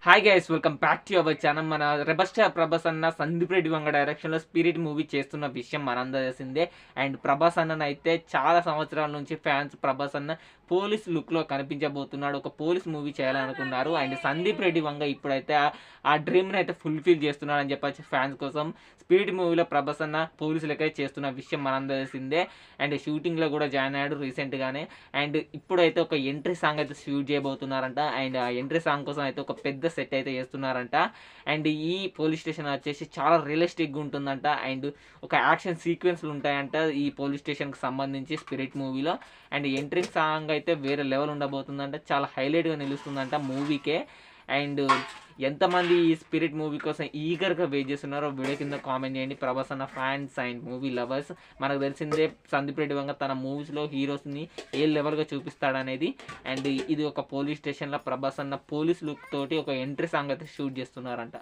Hi guys, welcome back to our channel. మన rebel star Prabhas అన్న సందీప్ రెడ్డి వంగ డైరెక్షన్లో స్పిరిట్ మూవీ చేస్తున్న విషయం మనందరూ తెలిసిందే. అండ్ ప్రభాస్ అన్న అయితే చాలా సంవత్సరాల నుంచి ఫ్యాన్స్ ప్రభాస్ అన్న పోలీస్ లుక్లో కనిపించబోతున్నాడు, ఒక పోలీస్ మూవీ చేయాలనుకున్నారు. అండ్ సందీప్ రెడ్డి వంగ ఇప్పుడైతే ఆ డ్రీమ్ని అయితే ఫుల్ఫిల్ చేస్తున్నాడు అని చెప్పచ్చు ఫ్యాన్స్ కోసం. స్పిరిట్ మూవీలో ప్రభాస్ అన్న పోలీసులకై చేస్తున్న విషయం మనందరూ తెలిసిందే. అండ్ షూటింగ్లో కూడా జాయిన్ అయ్యాడు రీసెంట్గానే. అండ్ ఇప్పుడైతే ఒక ఎంట్రీ సాంగ్ అయితే షూట్ చేయబోతున్నారంట. అండ్ ఆ ఎంట్రీ సాంగ్ కోసం అయితే ఒక పెద్ద సెట్ అయితే చేస్తున్నారంట. అండ్ ఈ పోలీస్ స్టేషన్ వచ్చేసి చాలా రియలిస్టిక్గా ఉంటుందంట. అండ్ ఒక యాక్షన్ సీక్వెన్స్లు ఉంటాయంట ఈ పోలీస్ స్టేషన్కి సంబంధించి స్పిరిట్ మూవీలో. అండ్ ఎంట్రీ సాంగ్ అయితే వేరే లెవెల్ ఉండబోతుందంట, చాలా హైలైట్గా నిలుస్తుందంట మూవీకే. అండ్ ఎంతమంది ఈ స్పిరిట్ మూవీ కోసం ఈగర్గా వెయిట్ చేస్తున్నారో వీడియో కింద కామెంట్ చేయండి. ప్రభాస్ అన్న ఫ్యాన్స్ అండ్ మూవీ లవర్స్. మనకు తెలిసిందే సందీప్ రెడ్డి వంగ తన మూవీస్లో హీరోస్ని ఏ లెవెల్గా చూపిస్తాడనేది. అండ్ ఇది ఒక పోలీస్ స్టేషన్లో ప్రభాస్ అన్న పోలీస్ లుక్ తోటి ఒక ఎంట్రీ సాంగ్ అయితే షూట్ చేస్తున్నారంట.